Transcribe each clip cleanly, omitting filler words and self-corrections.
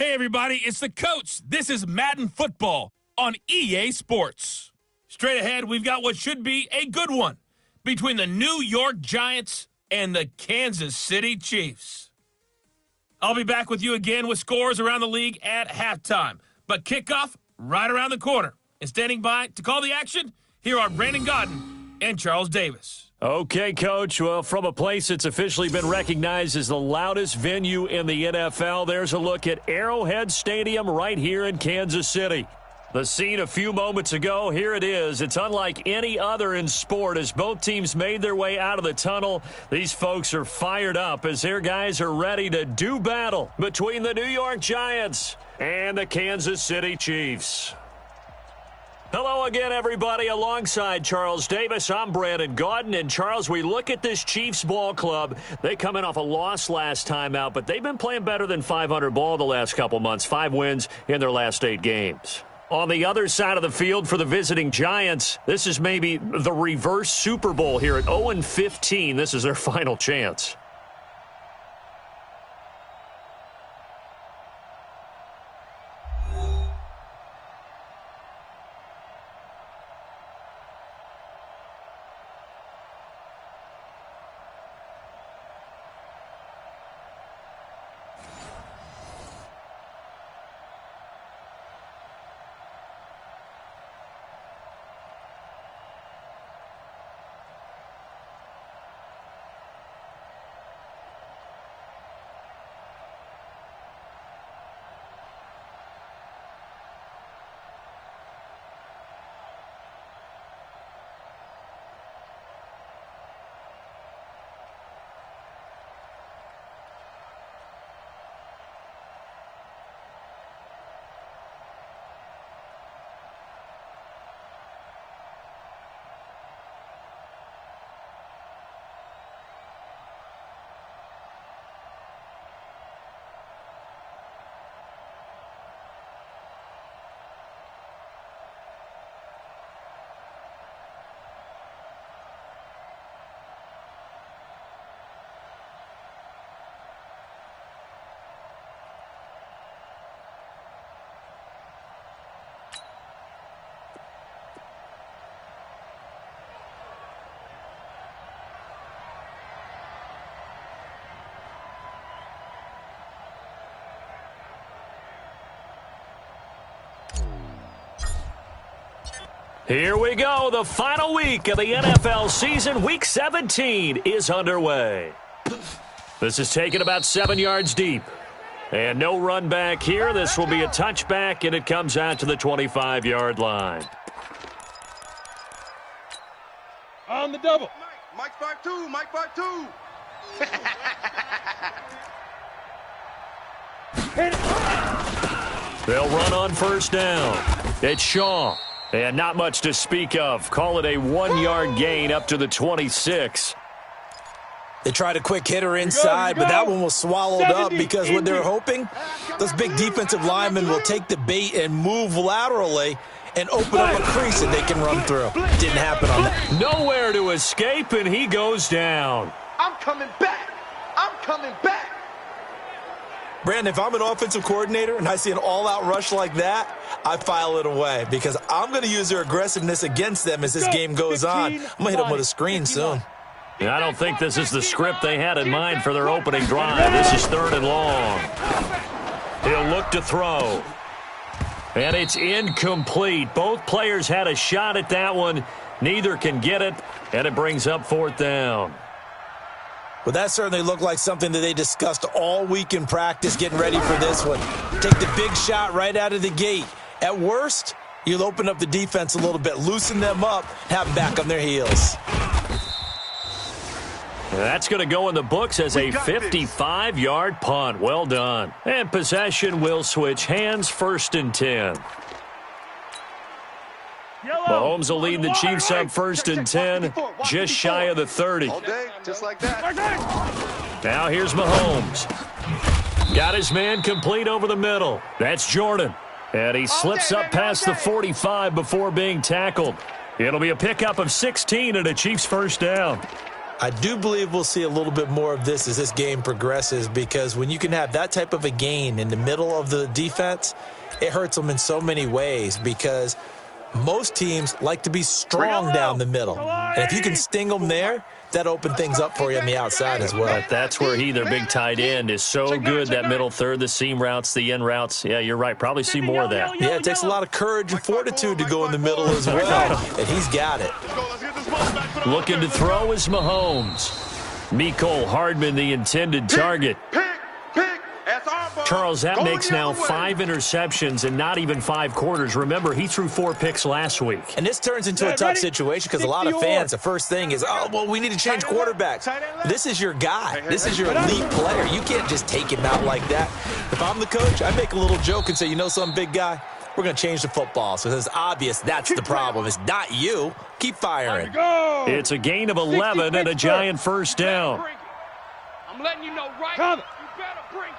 Hey, everybody, it's the coach. This is Madden Football on EA Sports. Straight ahead, we've got what should be a good one between the New York Giants and the Kansas City Chiefs. I'll be back with you again with scores around the league at halftime. But kickoff right around the corner. And standing by to call the action, here are Brandon Godden and Charles Davis. Okay, Coach. Well, from a place that's officially been recognized as the loudest venue in the NFL, there's a look at Arrowhead Stadium right here in Kansas City. The scene a few moments ago, here it is. It's unlike any other in sport as both teams made their way out of the tunnel. These folks are fired up as their guys are ready to do battle between the New York Giants and the Kansas City Chiefs. Hello again, everybody. Alongside Charles Davis, I'm Brandon Godden. And, Charles, we look at this Chiefs ball club. They come in off a loss last time out, but they've been playing better than 500 ball the last couple months. 5 wins in their last 8 games. On the other side of the field for the visiting Giants, this is maybe the reverse Super Bowl here at 0-15. This is their final chance. Here we go. The final week of the NFL season. Week 17 is underway. This is taken about 7 yards deep. And no run back here. This will be a touchback, and it comes out to the 25-yard line. On the double. Mike 5-2. Mike 5-2. They'll run on first down. It's Shaw. And not much to speak of. Call it a 1-yard gain up to the 26. They tried a quick hitter inside, but that one was swallowed up because what they're hoping, those big defensive linemen will take the bait and move laterally and open up a crease that they can run through. Didn't happen on that. Nowhere to escape, and he goes down. I'm coming back. I'm coming back. Brandon, if I'm an offensive coordinator and I see an all-out rush like that, I file it away because I'm going to use their aggressiveness against them as this game goes on. I'm going to hit them with a screen soon. I don't think this is the script they had in mind for their opening drive. This is 3rd and long. He'll look to throw. And it's incomplete. Both players had a shot at that one. Neither can get it, and it brings up 4th down. Well, that certainly looked like something that they discussed all week in practice getting ready for this one. Take the big shot right out of the gate. At worst, you'll open up the defense a little bit, loosen them up, have them back on their heels. That's going to go in the books as a 55-yard punt. Well done. And possession will switch hands, 1st and 10. Mahomes will lead the Chiefs up 1st and 10, just shy of the 30. All day, just like that. Now here's Mahomes. Got his man complete over the middle. That's Jordan. And he slips up past the 45 before being tackled. It'll be a pickup of 16 and a Chiefs 1st down. I do believe we'll see a little bit more of this as this game progresses, because when you can have that type of a gain in the middle of the defense, it hurts them in so many ways, because most teams like to be strong down the middle. And if you can sting them there, that opens things up for you on the outside as well. But that's where their big tight end, is so good, that middle third, the seam routes, the in routes. Yeah, you're right. Probably see more of that. Yeah, it takes a lot of courage and fortitude to go in the middle as well, and he's got it. Looking to throw is Mahomes. Mecole Hardman, the intended target. Charles, that makes now 5 interceptions and not even 5 quarters. Remember, he threw 4 picks last week. And this turns into a tough situation because a lot of fans, the first thing is, oh, well, we need to change quarterbacks. This is your guy. This is your elite player. You can't just take him out like that. If I'm the coach, I make a little joke and say, you know something, big guy? We're going to change the football. So it's obvious that's the problem. It's not you. Keep firing. It's a gain of 11 and a giant first down. I'm letting you know right now. You better bring it.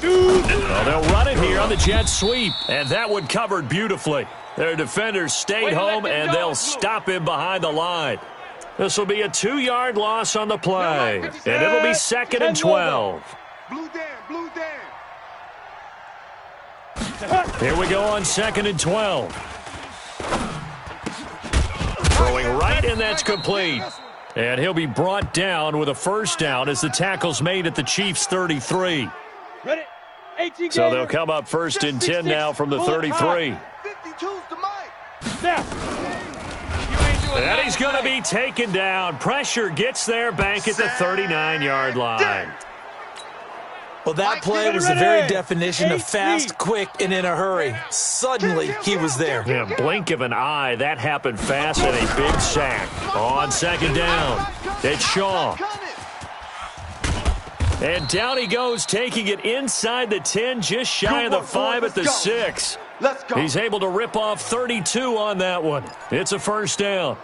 Well, they'll run it here on the jet sweep, and that one covered beautifully. Their defenders stayed home, and they'll stop him behind the line. This will be a 2-yard loss on the play, and it'll be 2nd and 12. Blue Dan. Here we go on 2nd and 12. Throwing right, and that's complete. And he'll be brought down with a first down as the tackle's made at the Chiefs' 33. Ready? So they'll come up 1st and 10 now from the 33. 52's to Mike. And he's going to be taken down. Pressure gets there, back at the 39-yard line. Well, that play was the very definition of fast, quick, and in a hurry. Suddenly, he was there. Yeah, blink of an eye. That happened fast, and a big sack. On 2nd down, it's Shaw. And down he goes, taking it inside the 10, just shy of the 5 at the 6. Let's go. He's able to rip off 32 on that one. It's a first down.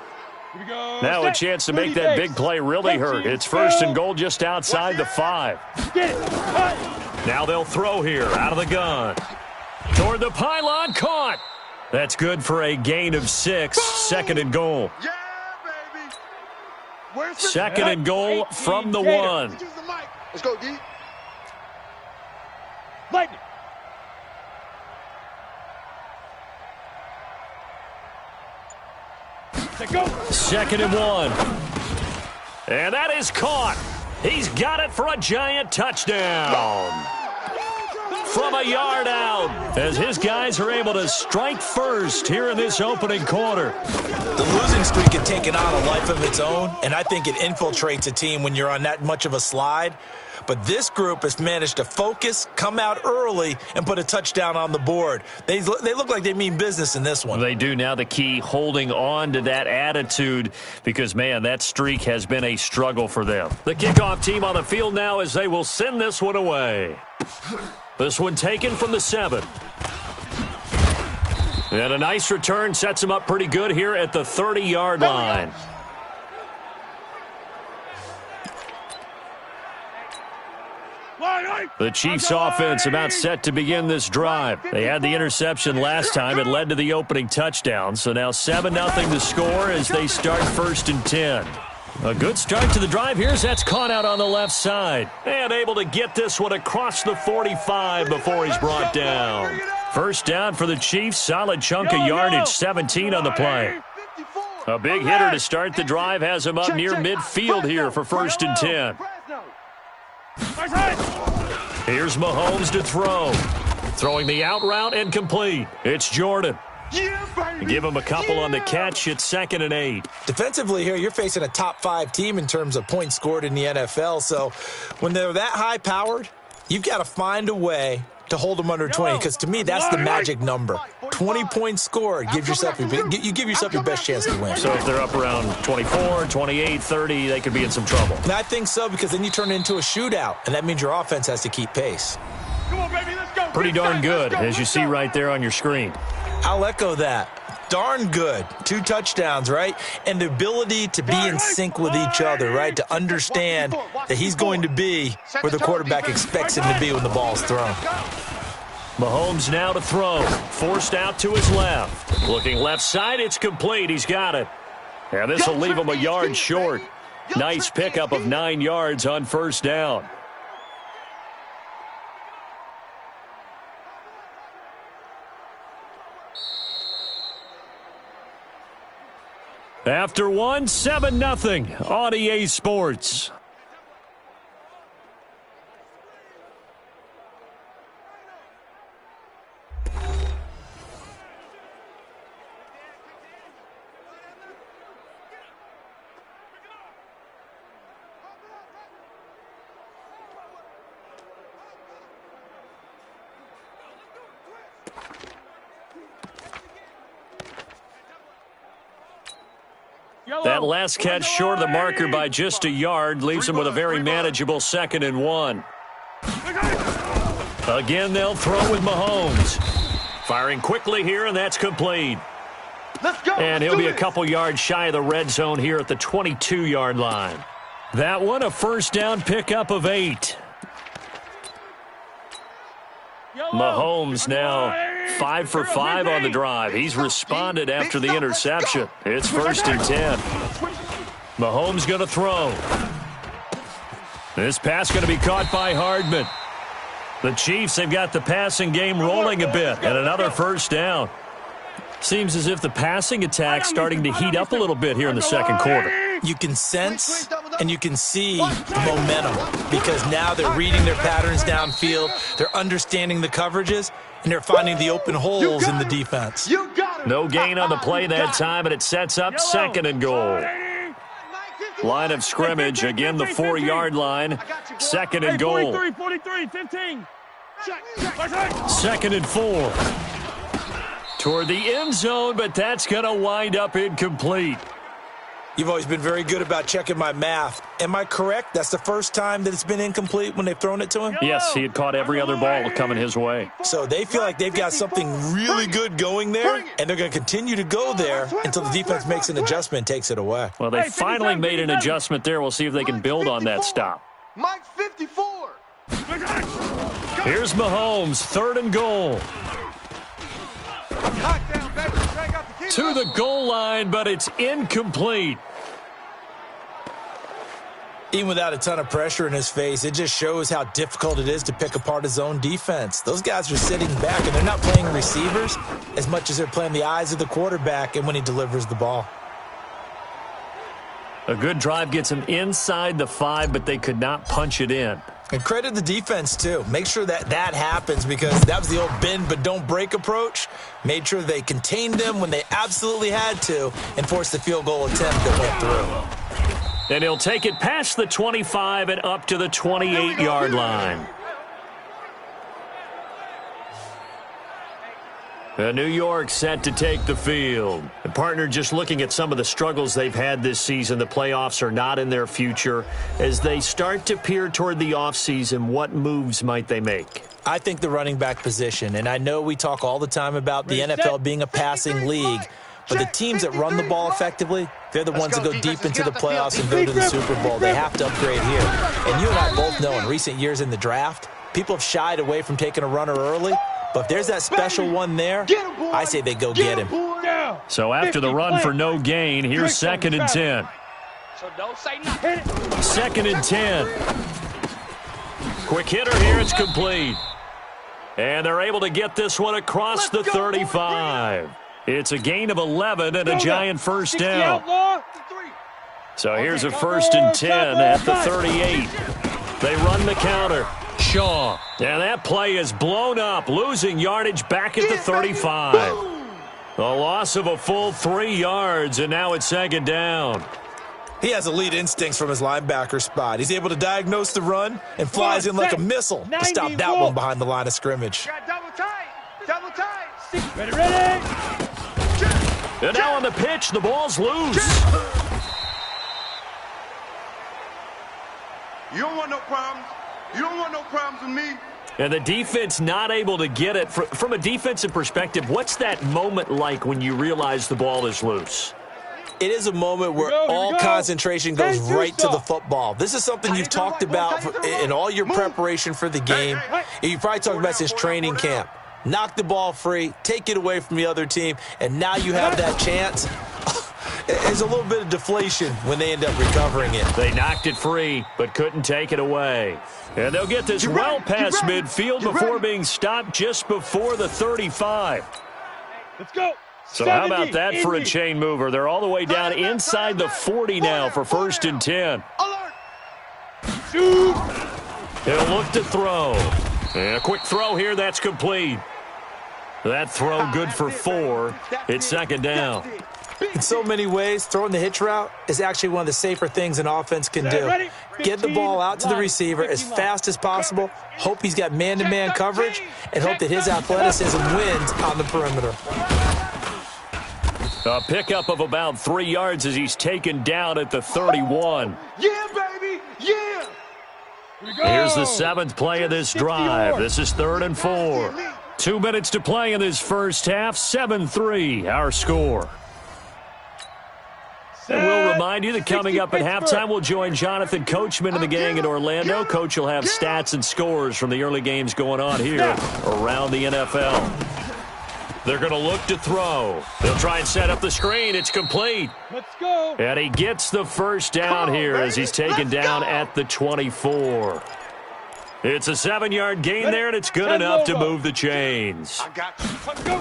Now a chance to make that big play really hurt. It's 1st and goal just outside the 5. Now they'll throw here out of the gun. Toward the pylon, caught. That's good for a gain of 6. 2nd and goal. Yeah, baby. Where's the 2nd and goal from the 1. Use the mic. Let's go, D. Lightning. Go. 2nd and 1. And that is caught. He's got it for a giant touchdown. From a yard out, as his guys are able to strike first here in this opening quarter. The losing streak had taken on a life of its own, and I think it infiltrates a team when you're on that much of a slide. But this group has managed to focus, come out early, and put a touchdown on the board. They look like they mean business in this one. They do. Now the key, holding on to that attitude, because, man, that streak has been a struggle for them. The kickoff team on the field now as they will send this one away. This one taken from the 7. And a nice return sets him up pretty good here at the 30-yard line. The Chiefs offense about set to begin this drive. They had the interception last time. It led to the opening touchdown. So now 7-0 to score as they start 1st and 10. A good start to the drive. Here's that's caught out on the left side. And able to get this one across the 45 before he's brought down. First down for the Chiefs. Solid chunk of yardage. 17 on the play. A big hitter to start the drive has him up near midfield here for 1st and 10. Here's Mahomes to throw. Throwing the out route and complete. It's Jordan. Give him a couple on the catch. It's 2nd and 8. Defensively here, you're facing a top 5 team in terms of points scored in the NFL. So when they're that high-powered, you've got to find a way to hold them under 20, because to me, that's the magic number. 20 points scored. You give yourself your best chance to win. So if they're up around 24, 28, 30, they could be in some trouble. And I think so, because then you turn it into a shootout, and that means your offense has to keep pace. Come on, baby, let's go. Pretty darn good, as you see right there on your screen. I'll echo that. Darn good. 2 touchdowns, right? And the ability to be in sync with each other, right? To understand that he's going to be where the quarterback expects him to be when the ball's thrown. Mahomes now to throw. Forced out to his left. Looking left side, it's complete. He's got it. And this will leave him a yard short. Nice pickup of 9 yards on first down. After one, 7-0 on EA Sports. That last catch short of the marker by just a yard leaves him with a very manageable 2nd and 1. Again, they'll throw with Mahomes. Firing quickly here, and that's complete. Let's go. And he'll be a couple yards shy of the red zone here at the 22-yard line. That one, a first down pickup of 8. Mahomes now 5 for 5 on the drive. He's responded after the interception. It's 1st and 10. Mahomes going to throw. This pass going to be caught by Hardman. The Chiefs, they've got the passing game rolling a bit, and another first down. Seems as if the passing attack's starting to heat up a little bit here in the second quarter. You can sense and you can see momentum because now they're reading their patterns downfield, they're understanding the coverages, and they're finding the open holes in the defense. No gain on the play that time, and it sets up 2nd and goal. Line of scrimmage, again the 4-yard line, 2nd and goal. 15. 2nd and 4. Toward the end zone, but that's going to wind up incomplete. You've always been very good about checking my math. Am I correct? That's the first time that it's been incomplete when they've thrown it to him? Yes, he had caught every other ball coming his way. So they feel like they've got something really good going there, and they're going to continue to go there until the defense makes an adjustment and takes it away. Well, they finally made an adjustment there. We'll see if they can build on that stop. Mike 54. Here's Mahomes, 3rd and goal. To the goal line, but it's incomplete. Even without a ton of pressure in his face, it just shows how difficult it is to pick apart his own defense. Those guys are sitting back, and they're not playing receivers as much as they're playing the eyes of the quarterback and when he delivers the ball. A good drive gets him inside the 5, but they could not punch it in. And credit the defense, too. Make sure that that happens because that was the old bend but don't break approach. Made sure they contained them when they absolutely had to and forced the field goal attempt that went through. And he'll take it past the 25 and up to the 28-yard line. New York set to take the field. The partner, just looking at some of the struggles they've had this season, the playoffs are not in their future. As they start to peer toward the offseason, what moves might they make? I think the running back position, and I know we talk all the time about the NFL being a passing league, but the teams that run the ball effectively, they're the ones that go deep into the playoffs and go to the Super Bowl. They have to upgrade here. And you and I both know in recent years in the draft, people have shied away from taking a runner early. But if there's that special one there, I say they go get him. So after the run for no gain, here's 2nd and 10. So don't say nothing. 2nd and 10. Quick hitter here, it's complete. And they're able to get this one across the 35. It's a gain of 11 and a giant first down. So here's a 1st and 10 at the 38. They run the counter. Shaw. And that play is blown up, losing yardage back at the 35. A loss of a full 3 yards, and now it's 2nd down. He has elite instincts from his linebacker spot. He's able to diagnose the run and flies in like a missile to stop that one behind the line of scrimmage. Double tight. Double tight. Ready. And now on the pitch, the ball's loose. You don't want no problems. You don't want no problems with me. And the defense not able to get it. From a defensive perspective, what's that moment like when you realize the ball is loose? It is a moment where all concentration goes right to the football. This is something you've talked about in all your preparation for the game. You probably talked about since training camp. Knock the ball free, take it away from the other team, and now you have that chance. There's a little bit of deflation when they end up recovering it. They knocked it free, but couldn't take it away. And they'll get this well past midfield before being stopped just before the 35. Let's go. So how about that for a chain mover? They're all the way down inside the 40 now for 1st and 10. Shoot. He'll look to throw. And a quick throw here, that's complete. That throw good for 4. It's 2nd down. In so many ways, throwing the hitch route is actually one of the safer things an offense can do. Get the ball out to the receiver as fast as possible, hope he's got man-to-man coverage, and hope that his athleticism wins on the perimeter. A pickup of about 3 yards as he's taken down at the 31. Yeah, baby, yeah. Here's the 7th play of this drive. This is 3rd and 4. 2 minutes to play in this first half. 7-3, our score. And we'll remind you that coming up at halftime, we'll join Jonathan Coachman and the gang in Orlando. Coach will have stats and scores from the early games going on here around the NFL. They're going to look to throw. They'll try and set up the screen. It's complete. Let's go. And he gets the first down here as he's taken down at the 24. It's a 7-yard gain there, and it's good enough to move the chains. I got you. Let's go.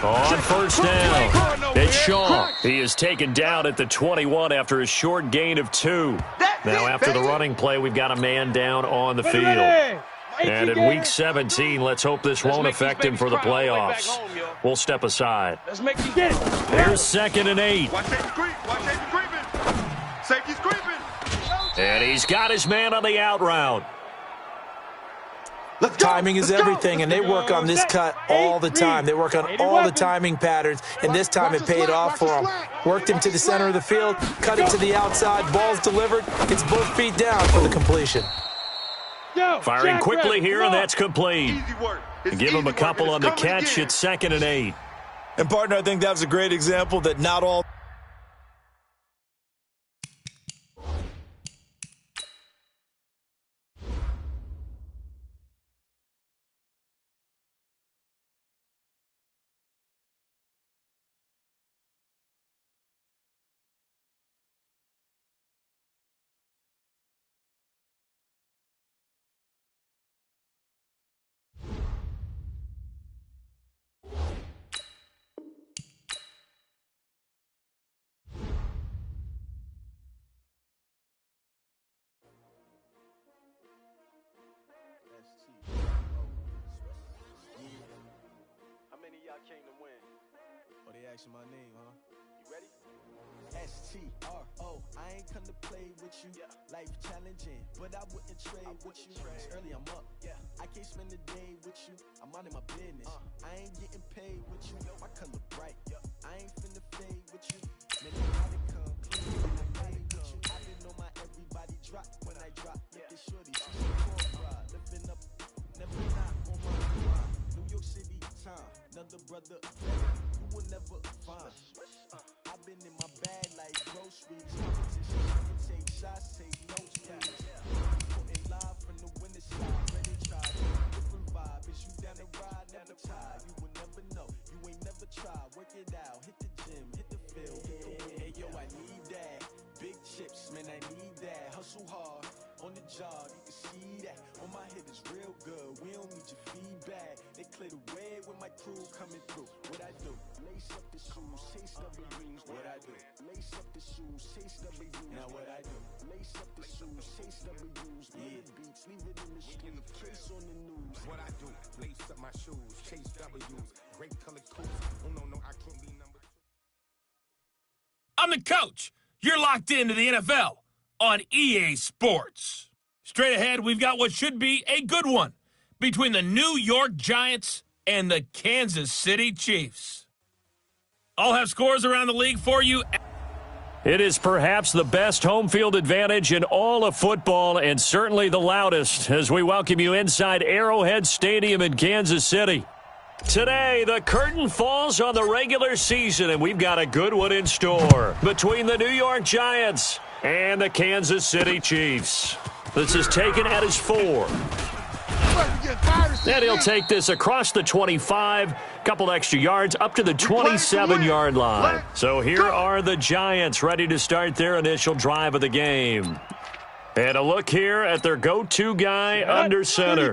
On 1st down, it's Shaw. He is taken down at the 21 after a short gain of 2. Now after the running play, we've got a man down on the field. And in Week 17, let's hope this won't affect him for the playoffs. We'll step aside. Let's make you get it. Here's 2nd and 8. Watch safety creep. Watch safety creeping. Safety's creeping. And he's got his man on the out route. Timing is everything, and they work on this cut all the time. They work on all the timing patterns, and this time it paid off for them. Worked him to the center of the field, cut it to the outside, ball's delivered. It's both feet down for the completion. Firing quickly here, and that's complete. Easy work. Give him a couple on the catch. It's 2nd and 8. And, partner, I think that was a great example that not all – came to win. Oh, they asking my name, huh? You ready? S-T-R-O. I ain't come to play with you. Yeah. Life challenging, but I wouldn't trade with you. It's early, I'm up. Yeah. I can't spend the day with you. I'm out of my business. I ain't getting paid with you. My color bright. I ain't finna fade with you. Man, you gotta come clean when I fade with you. I didn't know my everybody drop when I drop. Look at shorty, she's a core ride. Living up, never not on my grind. New York City time. Another brother, you will never find. I've been in my bag like groceries. Competition, I can take shots, take notes, please. Putting live from the winter side, ready to try. Different vibe, is you down the ride, never tired. You will never know, you ain't never tried. Work it out, hit the gym, hit the field. Hey yo, I need that. Big chips, man, I need that. Hustle hard, on the job, you can see that. On my head is real good, we don't need your feedback. They clear the way with my crew coming through. What I do? Lace up the shoes, chase W's. What I do? Lace up the shoes, chase W's. Now what I do? Lace up the shoes, chase W's. Yeah, beats, leave it in the street, case on the news. What I do? Lace up my shoes, chase W's. Great color coats. Oh no, I can't be number 2. I'm the coach. You're locked into the NFL on EA Sports. Straight ahead, we've got what should be a good one between the New York Giants and the Kansas City Chiefs. I'll have scores around the league for you. It is perhaps the best home field advantage in all of football and certainly the loudest as we welcome you inside Arrowhead Stadium in Kansas City. Today, the curtain falls on the regular season, and we've got a good one in store between the New York Giants and the Kansas City Chiefs. This is taken at his 4. And he'll take this across the 25, couple extra yards, up to the 27-yard line. So here are the Giants ready to start their initial drive of the game. And a look here at their go-to guy under center.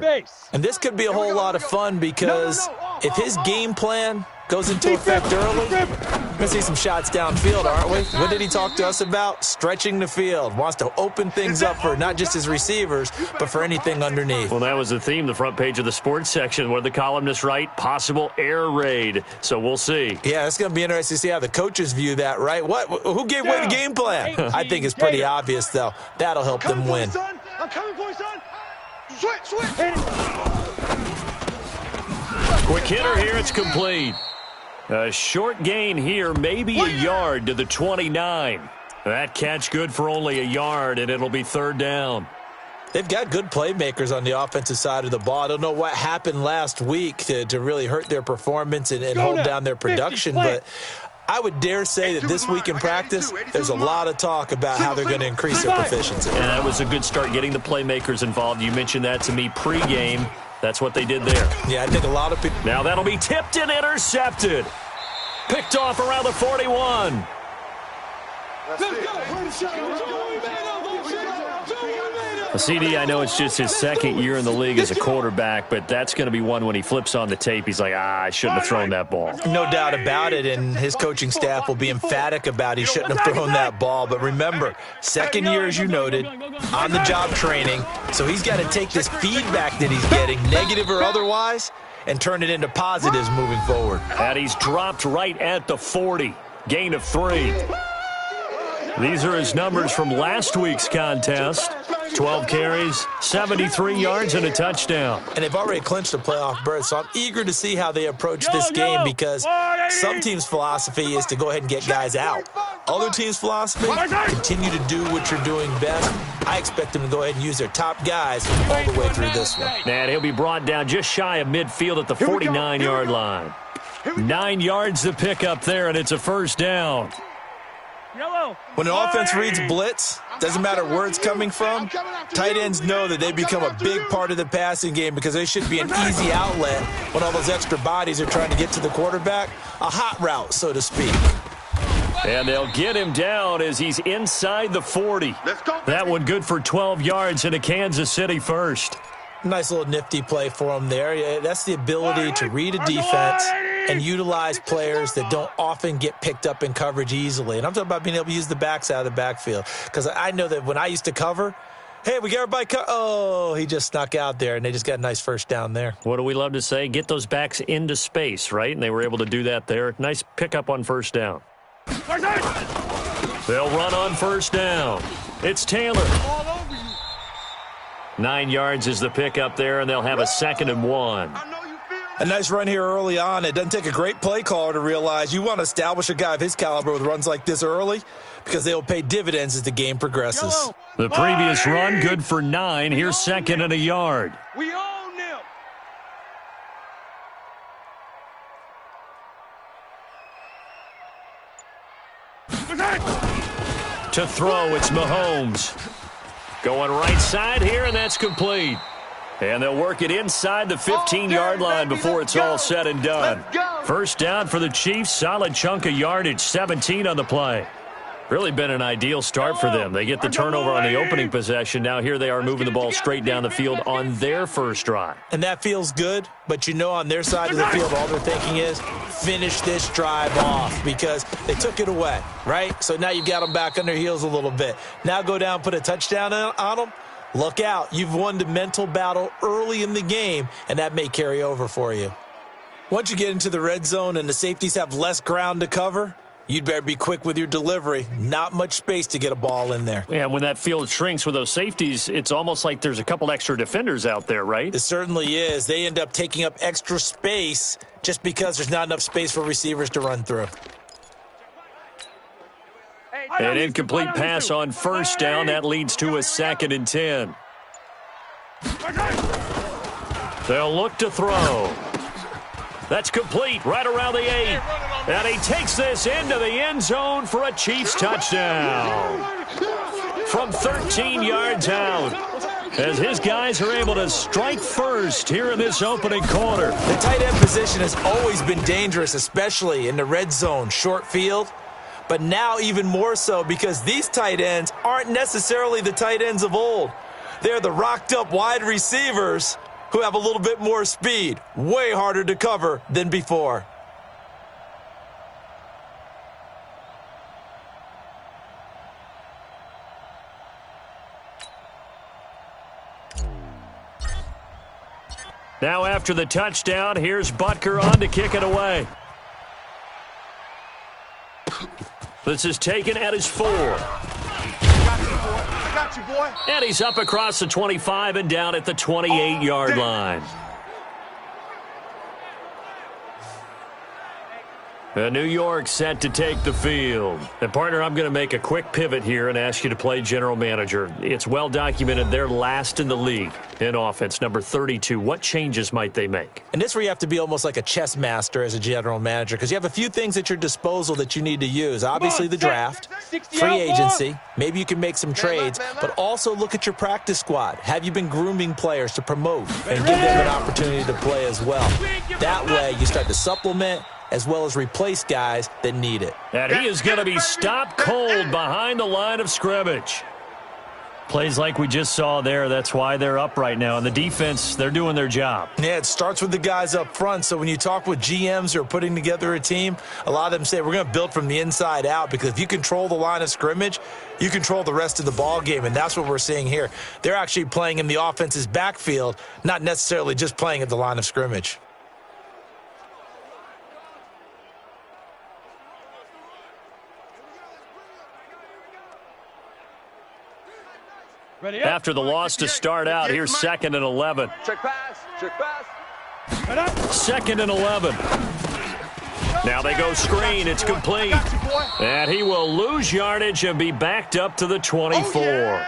And this could be a whole lot of fun because if his game plan goes into effect early, we're going to see some shots downfield, aren't we? What did he talk to us about? Stretching the field. Wants to open things up for not just his receivers, but for anything underneath. Well, that was the theme, the front page of the sports section. What did the columnists write? Possible air raid. So we'll see. Yeah, it's going to be interesting to see how the coaches view that, right? Who gave away the game plan? I think it's pretty obvious, though. That'll help them win. I'm coming for you, son. Switch. Quick hitter here. It's complete. A short gain here, maybe a yard to the 29. That catch good for only a yard, and it'll be third down. They've got good playmakers on the offensive side of the ball. I don't know what happened last week to really hurt their performance and hold down their production, but I would dare say that this week in practice, there's a lot of talk about how they're going to increase their proficiency. And that was a good start getting the playmakers involved. You mentioned that to me pregame. That's what they did there. Yeah, I think a lot of people. Now that'll be tipped and intercepted. Picked off around the 41. CD, I know it's just his second year in the league as a quarterback, but that's going to be one when he flips on the tape. He's like, I shouldn't have thrown that ball. No doubt about it, and his coaching staff will be emphatic about he shouldn't have thrown that ball. But remember, second year, as you noted, on-the-job training, so he's got to take this feedback that he's getting, negative or otherwise, and turn it into positives moving forward. And he's dropped right at the 40. Gain of 3. These are his numbers from last week's contest. 12 carries, 73 yards, and a touchdown. And they've already clinched a playoff berth, so I'm eager to see how they approach this game because some teams' philosophy is to go ahead and get guys out. Other teams' philosophy, continue to do what you're doing best. I expect them to go ahead and use their top guys all the way through this one. And he'll be brought down just shy of midfield at the 49-yard line. 9 yards to pick up there, and it's a first down. When an offense reads blitz, doesn't matter where it's coming from, tight ends know that they become a big part of the passing game because they should be an easy outlet when all those extra bodies are trying to get to the quarterback. A hot route, so to speak. And they'll get him down as he's inside the 40. That one good for 12 yards and a Kansas City first. Nice little nifty play for him there. That's the ability to read a defense and utilize players that don't often get picked up in coverage easily. And I'm talking about being able to use the backs out of the backfield. Because I know that when I used to cover, hey, we got everybody oh, he just snuck out there, and they just got a nice first down there. What do we love to say? Get those backs into space, right? And they were able to do that there. Nice pickup on first down. They'll run on first down. It's Taylor. 9 yards is the pickup there, and they'll have a 2nd and 1. A nice run here early on. It doesn't take a great play caller to realize you want to establish a guy of his caliber with runs like this early because they will pay dividends as the game progresses. The previous run, good for 9. Here's 2nd and a yard. We own them. To throw, it's Mahomes. Going right side here, and that's complete. And they'll work it inside the 15-yard line before it's all said and done. First down for the Chiefs. Solid chunk of yardage, 17 on the play. Really been an ideal start for them. They get the turnover on the opening possession. Now here they are moving the ball straight down the field on their first drive. And that feels good, but you know on their side of the field, all they're thinking is finish this drive off because they took it away, right? So now you've got them back on their heels a little bit. Now go down, put a touchdown on them. Look out. You've won the mental battle early in the game, and that may carry over for you. Once you get into the red zone and the safeties have less ground to cover, you'd better be quick with your delivery. Not much space to get a ball in there. Yeah, when that field shrinks with those safeties, it's almost like there's a couple extra defenders out there, right? It certainly is. They end up taking up extra space just because there's not enough space for receivers to run through. An incomplete pass on first down. That leads to a 2nd and 10. They'll look to throw. That's complete right around the 8. And he takes this into the end zone for a Chiefs touchdown. From 13 yards out. as his guys are able to strike first here in this opening quarter. The tight end position has always been dangerous, especially in the red zone, short field. But now even more so because these tight ends aren't necessarily the tight ends of old. They're the rocked-up wide receivers who have a little bit more speed. Way harder to cover than before. Now after the touchdown, here's Butker on to kick it away. This is taken at his 4. I got you, boy. And he's up across the 25 and down at the 28-yard line. New York set to take the field. And, partner, I'm going to make a quick pivot here and ask you to play general manager. It's well documented they're last in the league in offense, number 32. What changes might they make? And this is where you have to be almost like a chess master as a general manager because you have a few things at your disposal that you need to use. Obviously, the draft, free agency. Maybe you can make some trades, but also look at your practice squad. Have you been grooming players to promote and give them an opportunity to play as well? That way, you start to supplement as well as replace guys that need it. And he is going to be stopped cold behind the line of scrimmage. Plays like we just saw there, that's why they're up right now. And the defense, they're doing their job. Yeah, it starts with the guys up front. So when you talk with GMs who are putting together a team, a lot of them say we're going to build from the inside out because if you control the line of scrimmage, you control the rest of the ball game, and that's what we're seeing here. They're actually playing in the offense's backfield, not necessarily just playing at the line of scrimmage. After the loss to start out, here's 2nd and 11. Check pass. Check pass. 2nd and 11. Now they go screen. It's complete. And he will lose yardage and be backed up to the 24.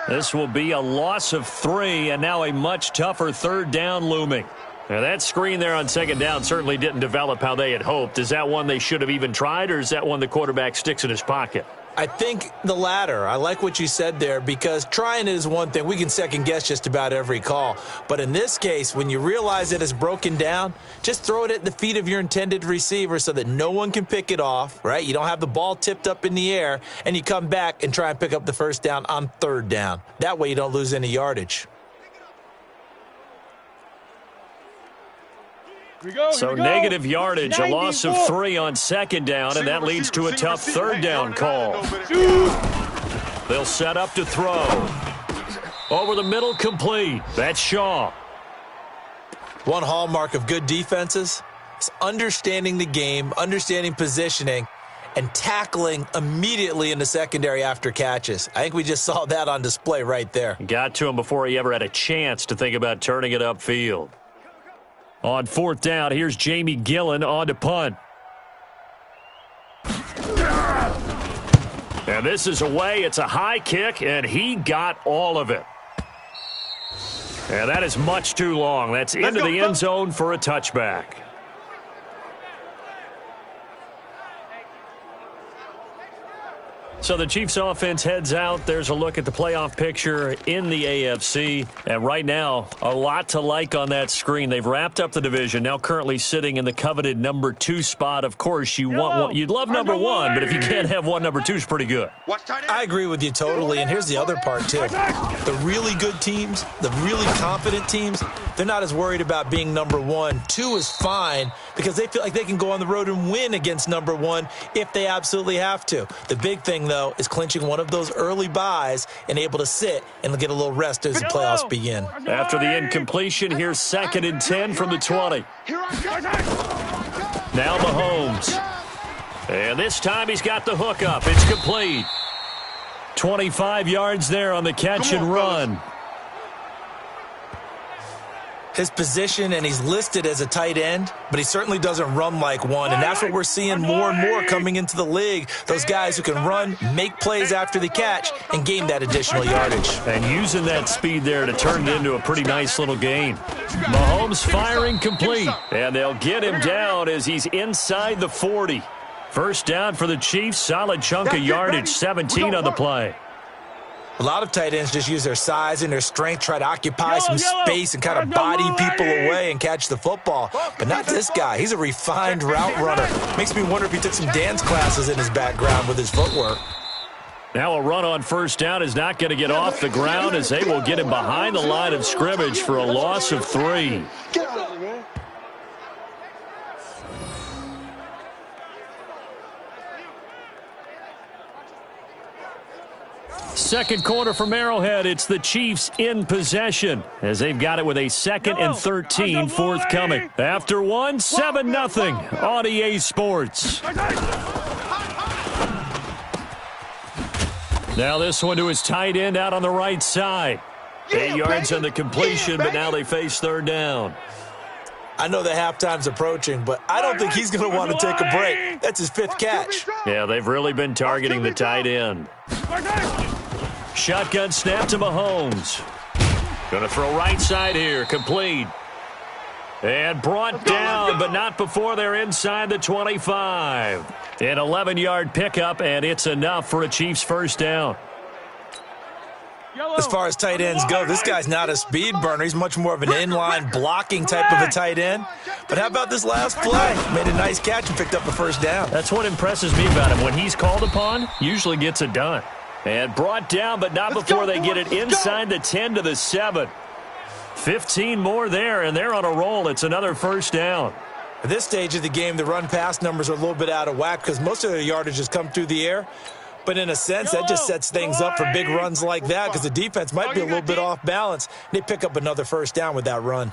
This will be a loss of 3, and now a much tougher 3rd down looming. Now that screen there on 2nd down certainly didn't develop how they had hoped. Is that one they should have even tried, or is that one the quarterback sticks in his pocket? I think the latter. I like what you said there because trying it is one thing. We can second guess just about every call. But in this case, when you realize that it's broken down, just throw it at the feet of your intended receiver so that no one can pick it off, right? You don't have the ball tipped up in the air, and you come back and try and pick up the 1st down on 3rd down. That way you don't lose any yardage. So negative yardage, a loss of 3 on 2nd down, and that leads to a tough 3rd down call. They'll set up to throw. Over the middle, complete. That's Shaw. One hallmark of good defenses is understanding the game, understanding positioning, and tackling immediately in the secondary after catches. I think we just saw that on display right there. Got to him before he ever had a chance to think about turning it upfield. On 4th down, here's Jamie Gillen on to punt. And this is away. It's a high kick, and he got all of it. And that is much too long. That's into the end zone for a touchback. So the Chiefs offense heads out. There's a look at the playoff picture in the AFC. And right now, a lot to like on that screen. They've wrapped up the division, now currently sitting in the coveted number 2 spot. Of course, you'd love number 1, but if you can't have one, number 2 is pretty good. I agree with you totally, and here's the other part, too. The really good teams, the really confident teams, they're not as worried about being number 1. 2 is fine because they feel like they can go on the road and win against number 1 if they absolutely have to. The big thing, though, is clinching one of those early buys and able to sit and get a little rest as the playoffs begin. After the incompletion, here's 2nd and 10 from the 20. Now Mahomes. And this time he's got the hook up. It's complete. 25 yards there on the catch and run. His position, and he's listed as a tight end, but he certainly doesn't run like one, and that's what we're seeing more and more coming into the league. Those guys who can run, make plays after the catch, and gain that additional yardage. And using that speed there to turn it into a pretty nice little gain. Mahomes firing complete, and they'll get him down as he's inside the 40. First down for the Chiefs, solid chunk of yardage, 17 on the play. A lot of tight ends just use their size and their strength, try to occupy some space and kind of body people away and catch the football. But not this guy. He's a refined route runner. Makes me wonder if he took some dance classes in his background with his footwork. Now a run on first down is not going to get off the ground as they will get him behind the line of scrimmage for a loss of 3. Get out of here, man. Second quarter from Arrowhead. It's the Chiefs in possession as they've got it with a 2nd and 13 forthcoming. After one, 7-0 on EA Sports. Now this one to his tight end out on the right side. 8 yards on the completion, but now they face third down. I know that halftime's approaching, but I don't think he's going to want to take a break. That's his 5th catch. Yeah, they've really been targeting the tight end. Shotgun snap to Mahomes. Going to throw right side here, complete. And brought down, but not before they're inside the 25. An 11-yard pickup, and it's enough for a Chiefs first down. As far as tight ends go, this guy's not a speed burner. He's much more of an inline blocking type of a tight end. But how about this last play? Made a nice catch and picked up a first down. That's what impresses me about him. When he's called upon, usually gets it done. And brought down, but not before they get it inside the 10 to the 7. 15 more there, and they're on a roll. It's another first down. At this stage of the game, the run-pass numbers are a little bit out of whack because most of their yardage has come through the air. But in a sense, that just sets things up for big runs like that because the defense might be a little bit off balance. They pick up another first down with that run.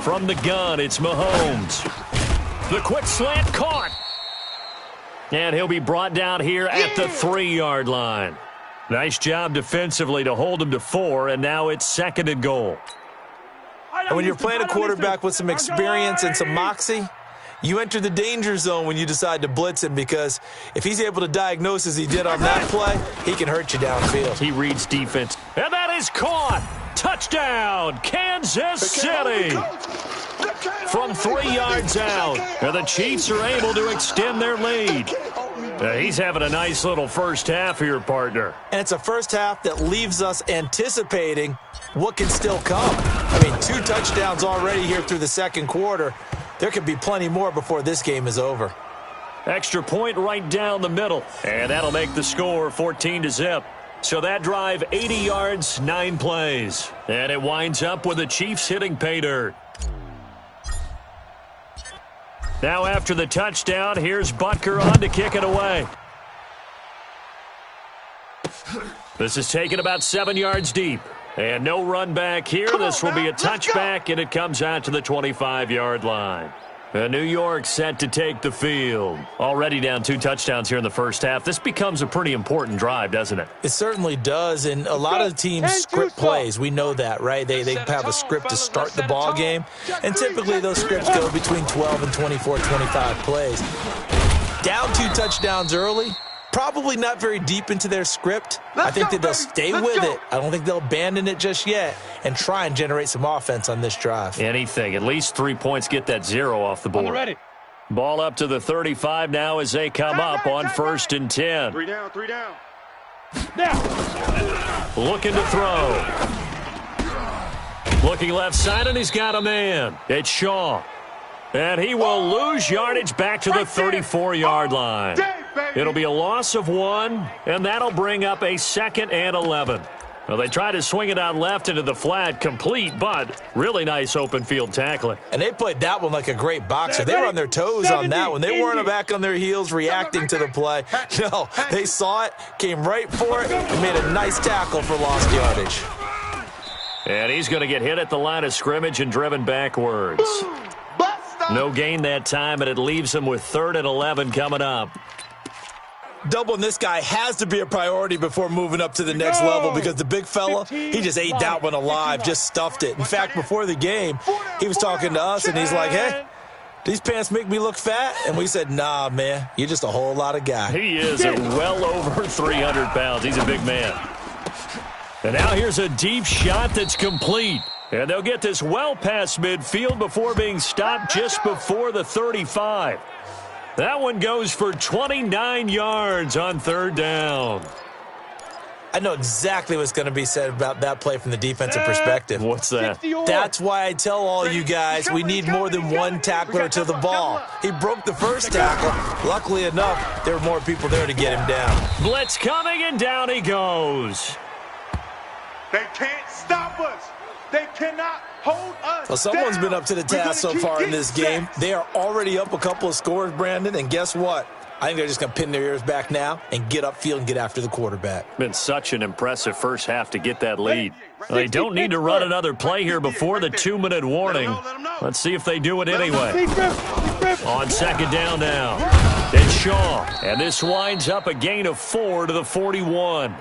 From the gun, it's Mahomes. The quick slant caught. And he'll be brought down here at the 3-yard line. Nice job defensively to hold him to 4, and now it's 2nd and goal. And when you're playing a quarterback with some experience and some moxie, you enter the danger zone when you decide to blitz him because if he's able to diagnose as he did on that play, he can hurt you downfield. He reads defense. And that is caught. Touchdown, Kansas City. From 3 yards out. And the Chiefs are able to extend their lead. He's having a nice little first half here, partner. And it's a first half that leaves us anticipating what can still come. I mean, 2 touchdowns already here through the second quarter. There could be plenty more before this game is over. Extra point right down the middle. And that'll make the score 14-0. So that drive, 80 yards, 9 plays. And it winds up with the Chiefs hitting pay dirt. Now after the touchdown, here's Butker on to kick it away. This is taken about 7 yards deep. And no run back here. This will be a touchback, and it comes out to the 25-yard line. New York set to take the field. Already down 2 touchdowns here in the first half. This becomes a pretty important drive, doesn't it? It certainly does, and a lot of teams script plays. We know that, right? They have a script to start the ball game, and typically those scripts go between 12 and 24, 25 plays. Down 2 touchdowns early, probably not very deep into their script. I think that they'll stay with it. I don't think they'll abandon it just yet and try and generate some offense on this drive. Anything. At least 3 points, get that 0 off the board. Ready. Ball up to the 35 now as they come up on 1st and 10. 3 down, 3 down. Now. Looking to throw. Looking left side, and he's got a man. It's Shaw. And he will lose yardage back to the 34-yard line. It'll be a loss of 1, and that'll bring up a 2nd and 11. Well, they tried to swing it out left into the flat, complete, but really nice open field tackling. And they played that one like a great boxer. They were on their toes on that one. They weren't back on their heels reacting to the play. No, they saw it, came right for it, and made a nice tackle for lost yardage. And he's going to get hit at the line of scrimmage and driven backwards. No gain that time, and it leaves him with 3rd and 11 coming up. Doubling this guy has to be a priority before moving up to the next level because the big fella, he just ate that one alive, just stuffed it. In fact, before the game, he was talking to us, and he's like, hey, these pants make me look fat? And we said, nah, man, you're just a whole lot of guy. He is well over 300 pounds. He's a big man. And now here's a deep shot that's complete. And they'll get this well past midfield before being stopped just before the 35. That one goes for 29 yards on third down. I know exactly what's going to be said about that play from the defensive perspective. What's that? That's why I tell all you guys we need more than one tackler to the ball. He broke the first tackle. Luckily enough, there were more people there to get him down. Blitz coming, and down he goes. They can't stop us. They cannot hold us Well, someone's down. been up to the task so far in this game. They are already up a couple of scores, Brandon, and guess what? I think they're just going to pin their ears back now and get upfield and get after the quarterback. Been such an impressive first half to get that lead. They don't need to run another play here before the 2-minute warning. Let's see if they do it anyway. On second down now, it's Shaw, and this winds up a gain of 4 to the 41.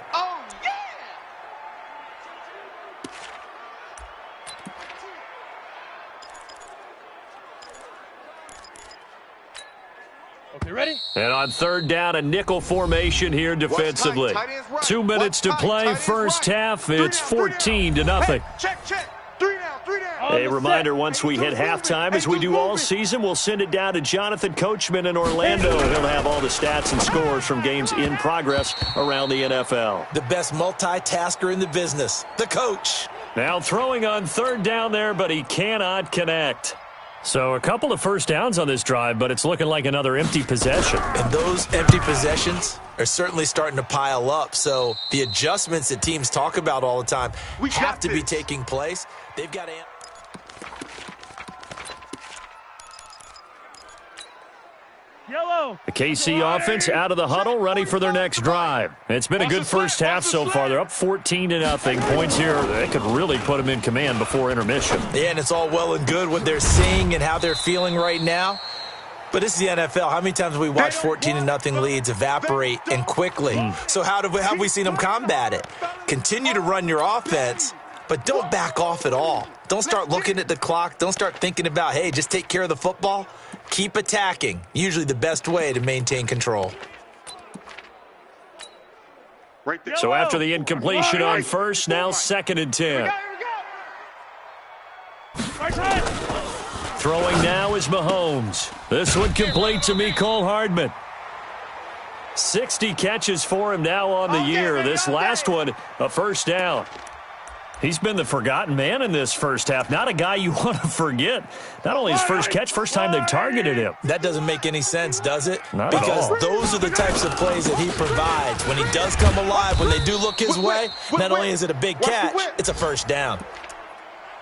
Ready? And on third down, a nickel formation here defensively. 2 minutes to play, first half. It's 14-0. Check. 3 down. A reminder, once we hit halftime, as we do all season, we'll send it down to Jonathan Coachman in Orlando. He'll have all the stats and scores from games in progress around the NFL. The best multitasker in the business, the coach. Now throwing on third down there, but he cannot connect. So a couple of first downs on this drive, but it's looking like another empty possession. And those empty possessions are certainly starting to pile up. So the adjustments that teams talk about all the time have to be taking place. They've got to... Yellow. The KC offense out of the huddle, ready for their next drive. It's been a good first half so far. They're up 14-0. Points here, they could really put them in command before intermission. Yeah, and it's all well and good what they're seeing and how they're feeling right now. But it's the NFL. How many times have we watched 14-0 leads evaporate and quickly? So how have we seen them combat it? Continue to run your offense, but don't back off at all. Don't start looking at the clock. Don't start thinking about, hey, just take care of the football. Keep attacking. Usually the best way to maintain control. So after the incompletion on first, now 2nd and 10. Throwing now is Mahomes. This one complete to Mecole Hardman. 60 catches for him now on the year. This last one, a first down. He's been the forgotten man in this first half. Not a guy you want to forget. Not only his first catch, first time they've targeted him. That doesn't make any sense, does it? Not at all. Because those are the types of plays that he provides. When he does come alive, when they do look his way, not only is it a big catch, it's a first down.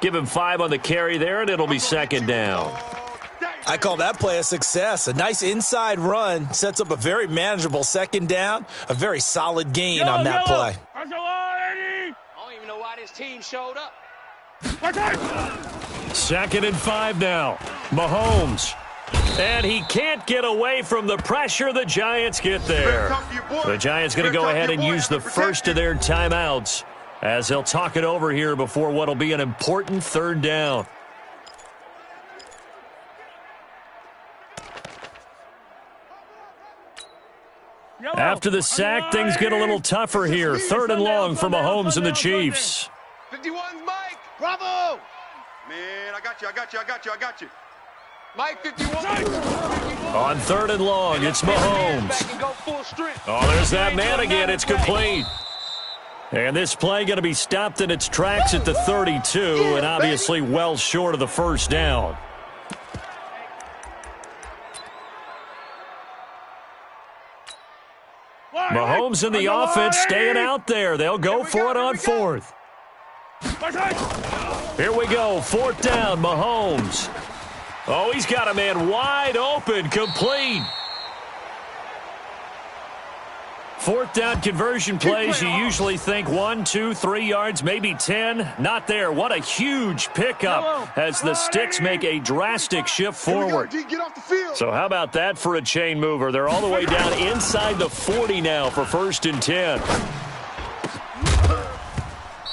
Give him 5 on the carry there, and it'll be 2nd down. I call that play a success. A nice inside run sets up a very manageable 2nd down, a very solid gain on that play. His team showed up. 2nd and 5 now. Mahomes. And he can't get away from the pressure the Giants get there. The Giants going to go ahead and use the first of their timeouts as they'll talk it over here before what will be an important 3rd down. After the sack, things get a little tougher here. 3rd and long for Mahomes and the Chiefs. 51's Mike. Bravo. Man, I got you. Mike 51. On 3rd and long, it's Mahomes. Oh, there's that man again. It's complete. And this play going to be stopped in its tracks at the 32, and obviously well short of the first down. Mahomes and the offense staying out there. They'll go for it on 4th. Here we go, 4th down, Mahomes. Oh, he's got a man wide open, complete. 4th down conversion plays, you usually think 1, 2, 3 yards, maybe 10. Not there. What a huge pickup as the sticks make a drastic shift forward. So how about that for a chain mover? They're all the way down inside the 40 now for 1st and 10.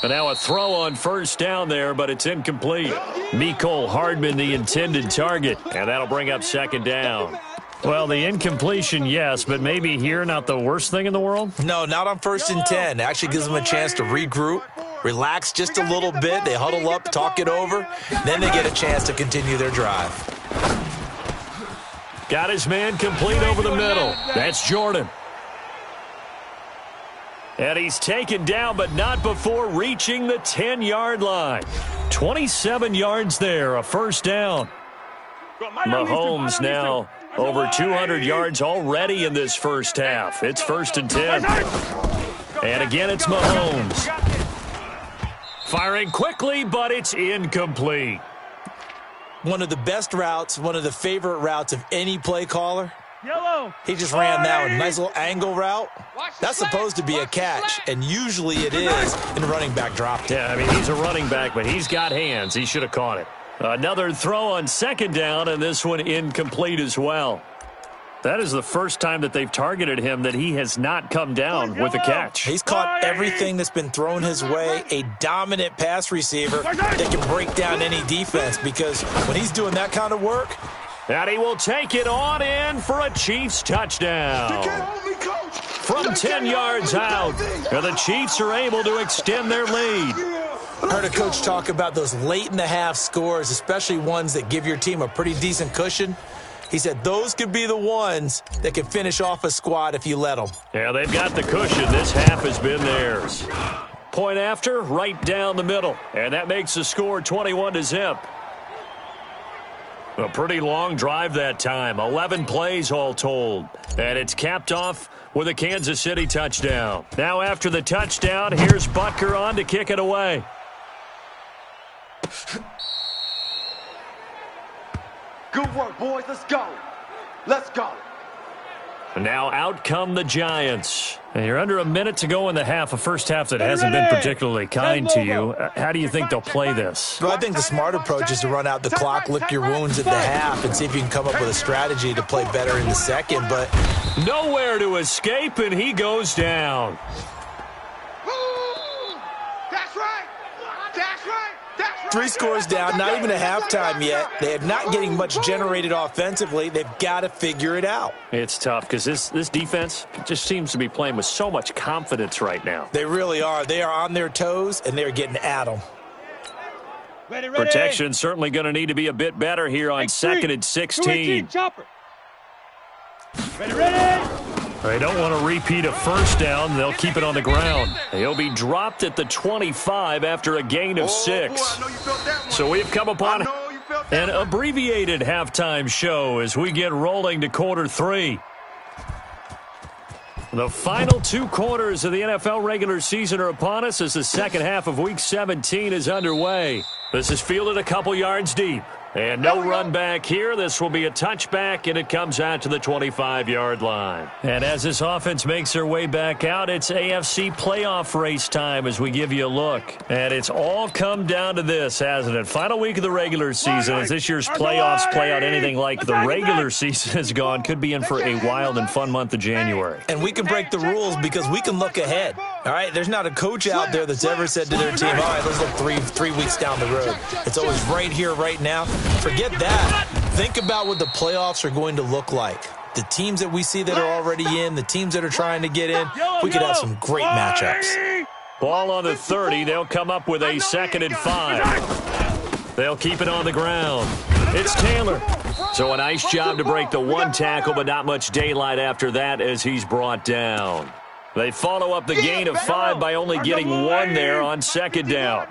And now a throw on 1st down there, but it's incomplete. Mecole Hardman, the intended target, and that'll bring up 2nd down. Well, the incompletion, yes, but maybe here not the worst thing in the world? No, not on 1st and 10. It actually gives them a chance to regroup, relax just a little bit. They huddle up, talk it over. Then they get a chance to continue their drive. Got his man complete over the middle. That's Jordan. And he's taken down, but not before reaching the 10-yard line. 27 yards there, a first down. Mahomes now over 200 yards already in this first half. It's 1st and 10. And again, it's Mahomes. Firing quickly, but it's incomplete. One of the best routes, one of the favorite routes of any play caller. Yellow. He just ran that one. Nice little angle route. That's supposed to be a catch, and usually it is, and the running back dropped it. Yeah, I mean, he's a running back, but he's got hands. He should have caught it. Another throw on 2nd down, and this one incomplete as well. That is the first time that they've targeted him that he has not come down with a catch. He's caught everything that's been thrown his way. A dominant pass receiver that can break down any defense, because when he's doing that kind of work. And he will take it on in for a Chiefs touchdown. From 10 yards out, and the Chiefs are able to extend their lead. I heard a coach talk about those late-in-the-half scores, especially ones that give your team a pretty decent cushion. He said those could be the ones that can finish off a squad if you let them. Yeah, they've got the cushion. This half has been theirs. Point after, right down the middle. And that makes the score 21-0. A pretty long drive that time. 11 plays all told. And it's capped off with a Kansas City touchdown. Now after the touchdown, here's Butker on to kick it away. Good work, boys. Let's go. Let's go. Now out come the Giants. And you're under a minute to go in the half, a first half that hasn't been particularly kind to you. How do you think they'll play this? Well, I think the smart approach is to run out the clock, lick your wounds at the half, and see if you can come up with a strategy to play better in the second. But nowhere to escape, and he goes down. That's right. That's right. 3 scores down, not even a halftime yet. They are not getting much generated offensively. They've got to figure it out. It's tough because this defense just seems to be playing with so much confidence right now. They really are. They are on their toes, and they're getting at them. Ready. Protection certainly going to need to be a bit better here on 2nd and 16. Ready. They don't want to repeat a first down. They'll keep it on the ground. He'll be dropped at the 25 after a gain of 6. So we've come upon an abbreviated halftime show as we get rolling to quarter 3. The final 2 quarters of the NFL regular season are upon us as the second half of Week 17 is underway. This is fielded a couple yards deep. And no run back here. This will be a touchback, and it comes out to the 25-yard line. And as this offense makes their way back out, it's AFC playoff race time as we give you a look. And it's all come down to this, hasn't it? Final week of the regular season. As this year's playoffs play out anything like the regular season has gone, could be in for a wild and fun month of January. And we can break the rules because we can look ahead. All right, there's not a coach out there that's ever said to their team, all right, let's look three weeks down the road. It's always right here, right now. Forget that. Think about what the playoffs are going to look like. The teams that we see that are already in, the teams that are trying to get in, we could have some great matchups. Ball on the 30. They'll come up with a 2nd and 5. They'll keep it on the ground. It's Taylor. So a nice job to break the 1 tackle, but not much daylight after that as he's brought down. They follow up the gain of 5 by only getting 1 there on 2nd down.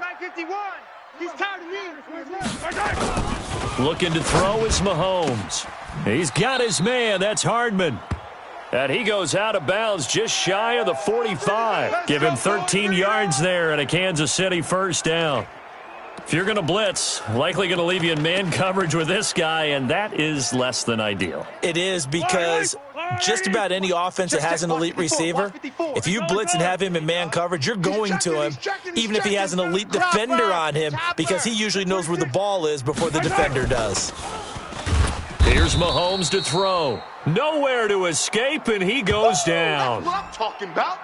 Looking to throw is Mahomes. He's got his man. That's Hardman. And he goes out of bounds just shy of the 45. Give him 13 yards there and a Kansas City first down. If you're going to blitz, likely going to leave you in man coverage with this guy, and that is less than ideal. It is because just about any offense that has an elite receiver, if you blitz and have him in man coverage, you're going to him, even if he has an elite defender on him, because he usually knows where the ball is before the defender does. Here's Mahomes to throw. Nowhere to escape, and he goes down. That's what I'm talking about.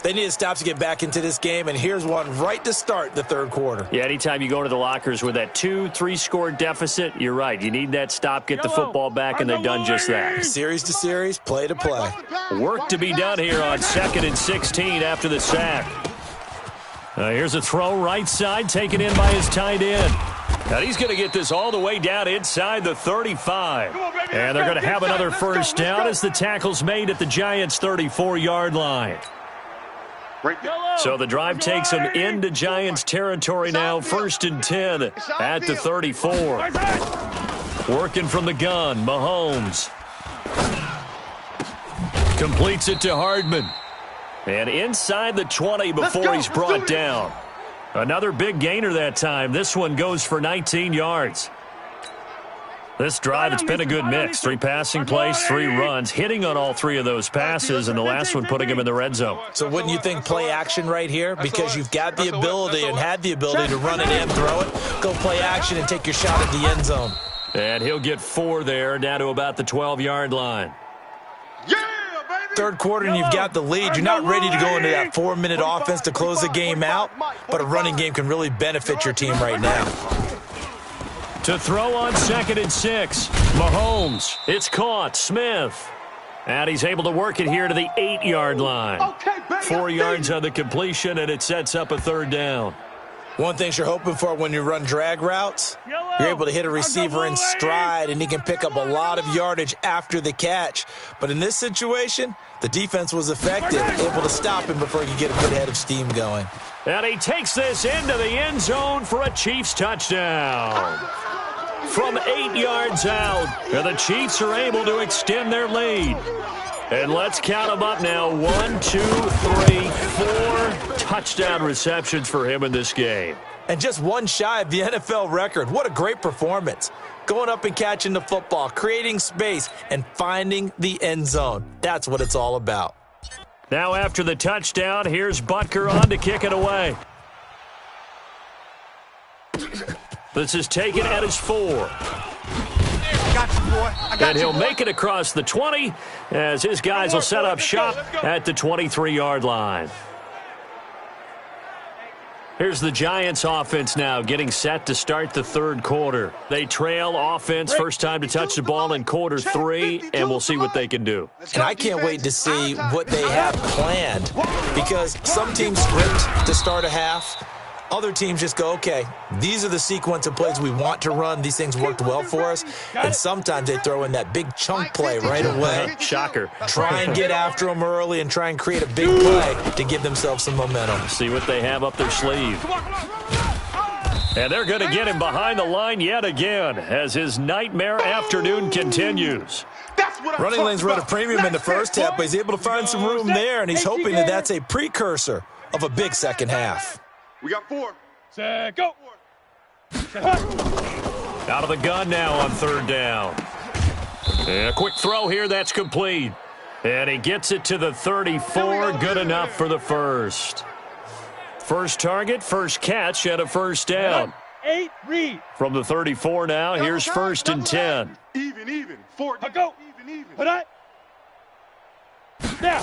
They need to stop to get back into this game, and here's one right to start the third quarter. Yeah, anytime you go to the lockers with that 2-3 score deficit, you're right. You need that stop, get the football back, and they've done just that. Series to series, play to play. Work to be done here on 2nd and 16 after the sack. Here's a throw right side, taken in by his tight end. And he's going to get this all the way down inside the 35. And they're going to have another first down as the tackle's made at the Giants' 34-yard line. So the drive takes them into Giants territory now, 1st and 10 at the 34. Working from the gun, Mahomes. Completes it to Hardman. And inside the 20 before he's brought down. Another big gainer that time. This one goes for 19 yards. This drive, it's been a good mix. 3 passing plays, 3 runs, hitting on all 3 of those passes, and the last one putting him in the red zone. So wouldn't you think play action right here? Because you've got the ability and had the ability to run it and throw it. Go play action and take your shot at the end zone. And he'll get 4 there, down to about the 12-yard line. Third quarter and you've got the lead. You're not ready to go into that 4-minute offense to close the game out, but a running game can really benefit your team right now. To throw on 2nd and 6, Mahomes. It's caught. Smith. And he's able to work it here to the 8-yard line. 4 yards on the completion, and it sets up a 3rd down. One thing you're hoping for when you run drag routes, you're able to hit a receiver in stride, and he can pick up a lot of yardage after the catch. But in this situation, the defense was effective, able to stop him before he could get a good head of steam going. And he takes this into the end zone for a Chiefs touchdown. From 8 yards out, and the Chiefs are able to extend their lead. And let's count them up now. 1, 2, 3, 4 touchdown receptions for him in this game. And just one shy of the NFL record. What a great performance. Going up and catching the football, creating space, and finding the end zone. That's what it's all about. Now after the touchdown, here's Butker on to kick it away. This is taken at his 4. And he'll make it across the 20 as his guys will set up shop at the 23-yard line. Here's the Giants offense now getting set to start the 3rd quarter. They trail offense, first time to touch the ball in quarter 3, and we'll see what they can do. And I can't wait to see what they have planned, because some teams script to start a half. Other teams just go, okay, these are the sequence of plays we want to run. These things worked well for us. And sometimes they throw in that big chunk play right away. Shocker. Try and get after them early and try and create a big play to give themselves some momentum. See what they have up their sleeve. And they're going to get him behind the line yet again as his nightmare afternoon continues. Running lanes run a premium in the first half, but he's able to find some room there, and he's hoping that that's a precursor of a big second half. We got 4. Set, go. Out of the gun now on 3rd down. And a quick throw here, that's complete. And he gets it to the 34, good enough for the first. First target, first catch, and a first down. 8, read. From the 34 now, here's 1st and 10. Even. 4. Go. Even. Put it. Now.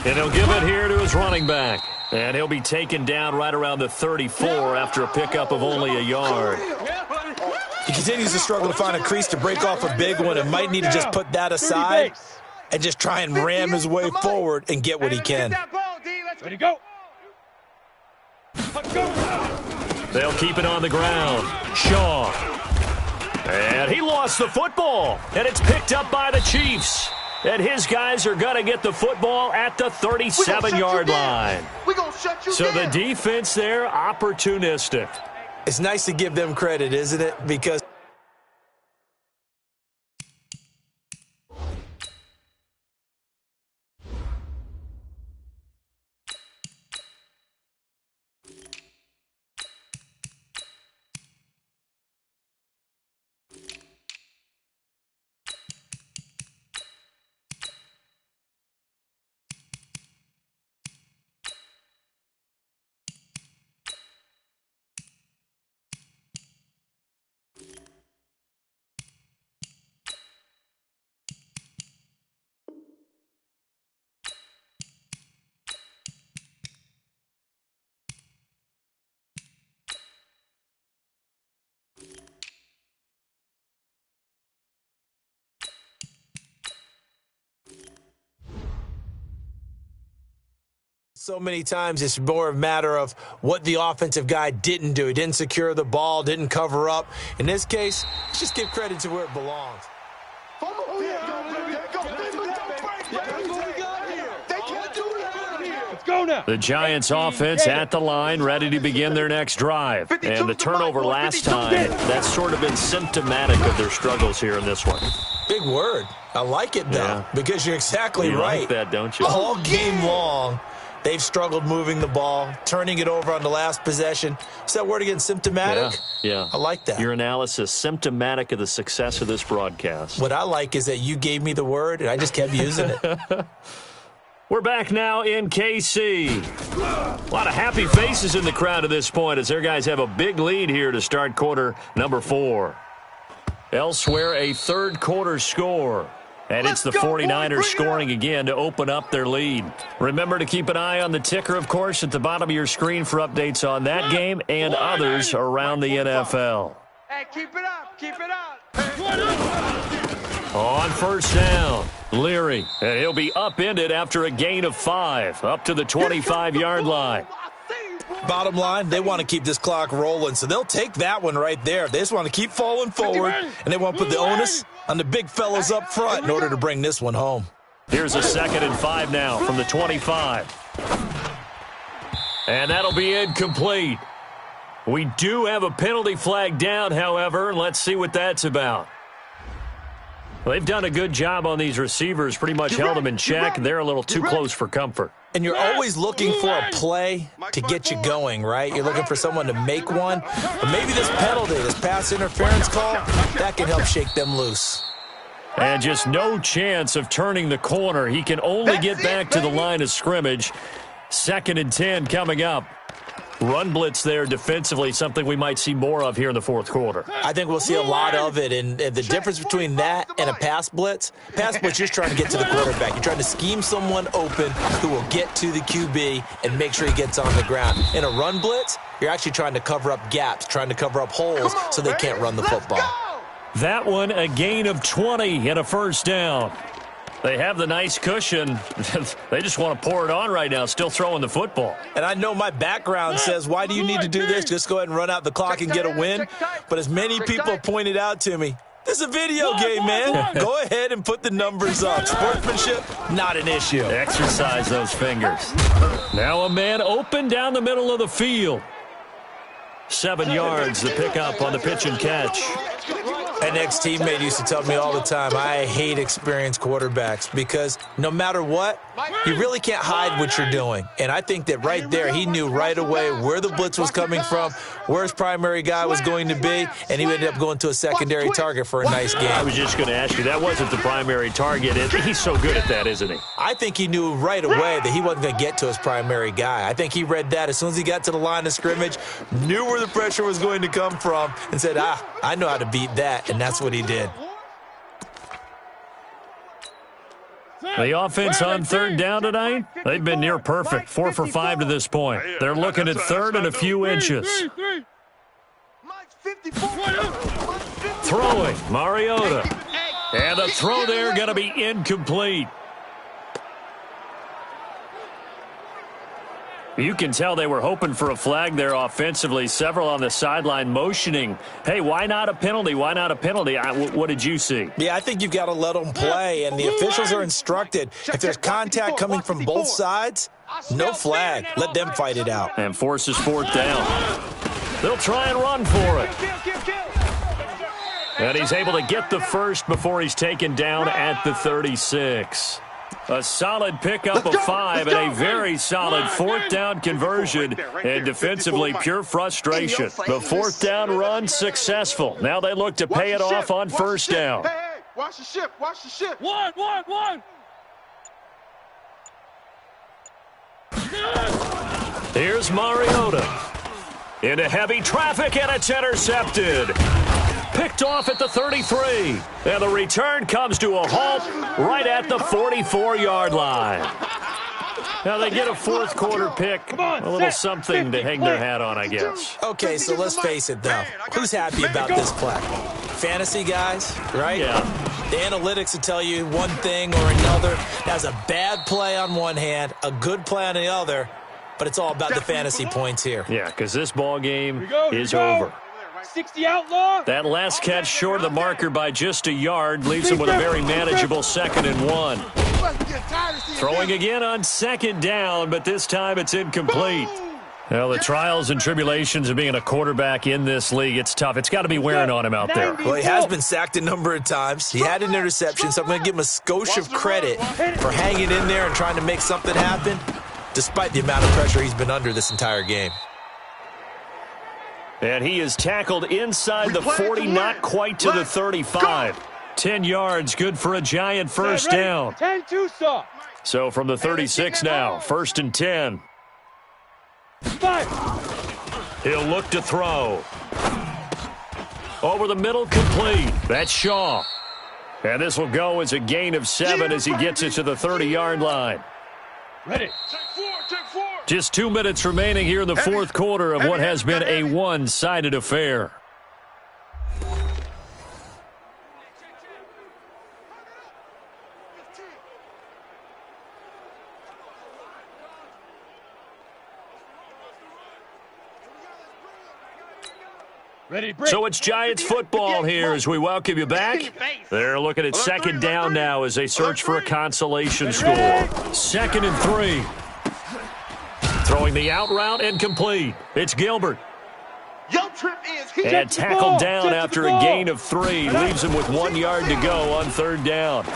And he'll give it here to his running back. And he'll be taken down right around the 34 after a pickup of only a yard. He continues to struggle to find a crease to break off a big one and might need to just put that aside and just try and ram his way forward and get what he can. Ready, go. They'll keep it on the ground. Shaw. And he lost the football. And it's picked up by the Chiefs. And his guys are going to get the football at the 37-yard line. So the defense there, opportunistic. It's nice to give them credit, isn't it? Because So many times it's more a matter of what the offensive guy didn't do. He didn't secure the ball, didn't cover up. In this case, let's just give credit to where it belongs. The Giants offense at the line, ready to begin their next drive. And the turnover last time, that's sort of been symptomatic of their struggles here in this one. Big word. I like it, though, because you're exactly right. You like that, don't you? All game long, they've struggled moving the ball, turning it over on the last possession. What's that word again, symptomatic? Yeah. I like that. Your analysis, symptomatic of the success of this broadcast. What I like is that you gave me the word, and I just kept using it. We're back now in KC. A lot of happy faces in the crowd at this point as their guys have a big lead here to start quarter number 4. Elsewhere, a third quarter score. And it's the 49ers scoring again to open up their lead. Remember to keep an eye on the ticker, of course, at the bottom of your screen for updates on that game and others around the NFL. Hey, keep it up. Keep it up. On first down, Leary. And he'll be upended after a gain of 5, up to the 25-yard line. Bottom line, they want to keep this clock rolling, so they'll take that one right there. They just want to keep falling forward, and they want to put the onus on the big fellows up front in order to bring this one home. Here's a 2nd and 5 now from the 25. And that'll be incomplete. We do have a penalty flag down, however. Let's see what that's about. Well, they've done a good job on these receivers, pretty much held them in check. They're a little too close for comfort. And you're always looking for a play to get you going, right? You're looking for someone to make one. But maybe this penalty, this pass interference call, that can help shake them loose. And just no chance of turning the corner. He can only get back to the line of scrimmage. 2nd and 10 coming up. Run blitz there defensively, something we might see more of here in the fourth quarter. I think we'll see a lot of it, and the difference between that and a pass blitz, you're just trying to get to the quarterback. You're trying to scheme someone open who will get to the QB and make sure he gets on the ground. In a run blitz, you're actually trying to cover up gaps, trying to cover up holes so they can't run the football. That one, a gain of 20 and a first down. They have the nice cushion. They just want to pour it on right now, still throwing the football. And I know my background says, why do you need to do this? Just go ahead and run out the clock and get a win. But as many people pointed out to me, this is a video game, man. Go ahead and put the numbers up. Sportsmanship, not an issue. Exercise those fingers. Now a man open down the middle of the field. 7 yards, the pickup on the pitch and catch. An ex-teammate used to tell me all the time, I hate experienced quarterbacks because no matter what, you really can't hide what you're doing. And I think that right there, he knew right away where the blitz was coming from, where his primary guy was going to be, and he ended up going to a secondary target for a nice game. I was just going to ask you, that wasn't the primary target. He's so good at that, isn't he? I think he knew right away that he wasn't going to get to his primary guy. I think he read that as soon as he got to the line of scrimmage, knew where the pressure was going to come from, and said, I know how to beat that. And that's what he did. The offense on third down tonight, they've been near perfect. 4 for 5 to this point. They're looking at third and a few inches. Throwing, Mariota. And the throw there going to be incomplete. You can tell they were hoping for a flag there offensively. Several on the sideline motioning, hey, why not a penalty? Why not a penalty? What did you see? Yeah, I think you've got to let them play, and the officials are instructed. If there's contact coming from both sides, no flag. Let them fight it out. And forces 4th down. They'll try and run for it. And he's able to get the first before he's taken down at the 36. A solid pickup of 5 and a very solid 4th down conversion, and defensively pure frustration. The 4th down run successful. Now they look to pay it off on first down. Hey, watch the ship, watch the ship. One. Here's Mariota. Into heavy traffic, and it's intercepted. Picked off at the 33. And the return comes to a halt right at the 44-yard line. Now they get a fourth quarter pick, a little something to hang their hat on, I guess. Okay, so let's face it, though. Who's happy about this play? Fantasy guys, right? Yeah. The analytics will tell you one thing or another. That's a bad play on one hand, a good play on the other. but it's all about the fantasy points here. Yeah, because this ball game is go. over. 60 outlaw. That last catch short of the marker by just a yard leaves him with a very manageable 2nd and 1. Throwing again on 2nd down, but this time it's incomplete. Well, the trials and tribulations of being a quarterback in this league, it's tough. It's got to be wearing on him out there. Well, he has been sacked a number of times. He had an interception, so I'm going to give him a skosh of credit for hanging in there and trying to make something happen, despite the amount of pressure he's been under this entire game. And he is tackled inside the 40, not quite to the 35. 10 yards, good for a Giant first down. 10-2 saw. So from the 36 now, 1st and 10. 5. He'll look to throw. Over the middle, complete. That's Shaw. And this will go as a gain of 7 as he gets it to the 30-yard line. Ready. Just 2 minutes remaining here in the fourth quarter of what has been a one-sided affair. So it's Giants football here as we welcome you back. They're looking at 2nd down now as they search for a consolation score. 2nd and 3. Throwing the out route and complete. It's Gilbert. And tackled down after a gain of 3. Leaves him with 1 yard to go on 3rd down.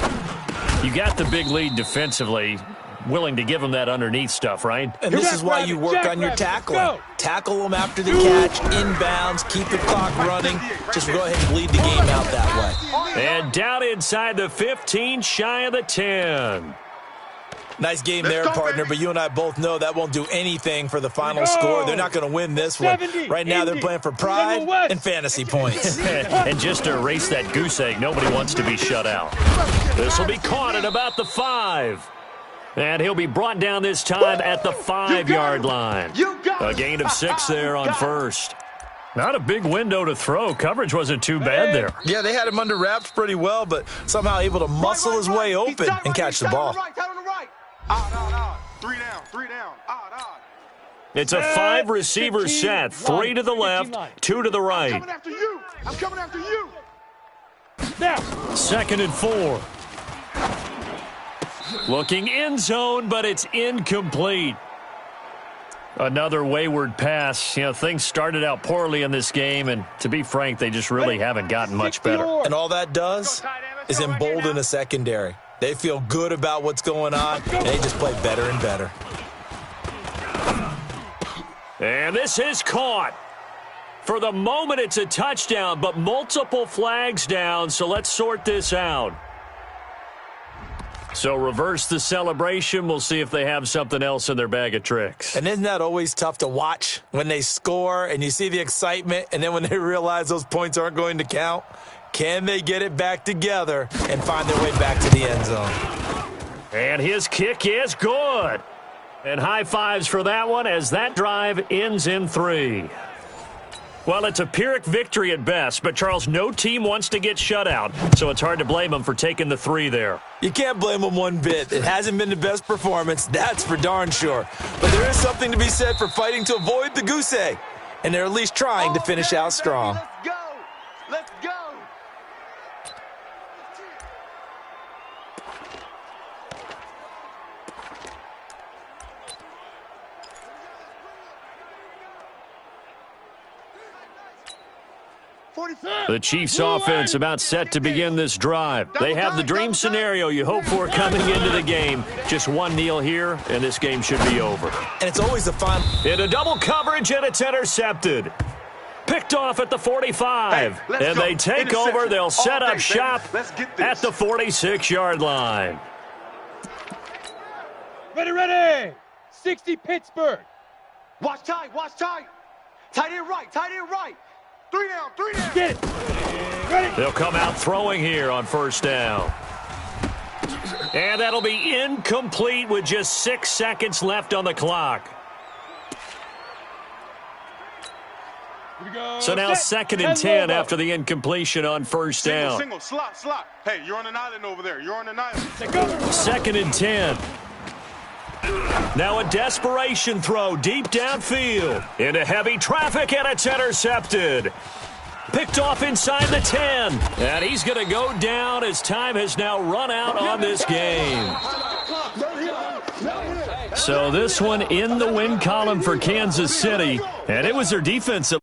You got the big lead defensively. Willing to give him that underneath stuff, right? And this is why you work on your tackling. Tackle them after the catch, inbounds, keep the clock running. Just go ahead and bleed the game out that way. And down inside the 15, shy of the 10. Nice game there, partner, but you and I both know that won't do anything for the final score. They're not going to win this one. Right now, they're playing for pride and fantasy points. And just to erase that goose egg, nobody wants to be shut out. This will be caught at about the 5. And he'll be brought down this time at the 5-yard line. A gain of 6 there on 1st. Not a big window to throw. Coverage wasn't too bad there. Yeah, they had him under wraps pretty well, but somehow able to muscle his way open and catch the ball. It's a 5-receiver set. 3 to the left, 2 to the right. I'm coming after you. 2nd and 4. Looking end zone, but it's incomplete. Another wayward pass. You know, things started out poorly in this game, and to be frank, they just really haven't gotten much better. And all that does is embolden a secondary. They feel good about what's going on, and they just play better and better. And this is caught. For the moment, it's a touchdown, but multiple flags down, so let's sort this out. So reverse the celebration. We'll see if they have something else in their bag of tricks. And isn't that always tough to watch when they score and you see the excitement, and then when they realize those points aren't going to count? Can they get it back together and find their way back to the end zone? And his kick is good. And high fives for that one as that drive ends in 3. Well, it's a Pyrrhic victory at best, but, Charles, no team wants to get shut out, so it's hard to blame them for taking the 3 there. You can't blame them one bit. It hasn't been the best performance, that's for darn sure. But there is something to be said for fighting to avoid the goose egg, and they're at least trying to finish out strong. Let's go. Let's go. The Chiefs offense about set to begin this drive. They have the dream scenario you hope for coming into the game. Just one kneel here, and this game should be over. And it's always a fun. In a double coverage, and it's intercepted. Picked off at the 45. And they take over. They'll set up shop at the 46-yard line. Ready. 60 Pittsburgh. Watch tight. Tight end right. 3 down. Get it. Ready. They'll come out throwing here on 1st down. And that'll be incomplete with just 6 seconds left on the clock. So now 2nd and 10 after the incompletion on 1st down. Single, slot. Hey, you're on an island over there. 2nd and 10. Now a desperation throw deep downfield into heavy traffic, and it's intercepted. Picked off inside the 10. And he's going to go down as time has now run out on this game. So this one in the win column for Kansas City, and it was their defensive.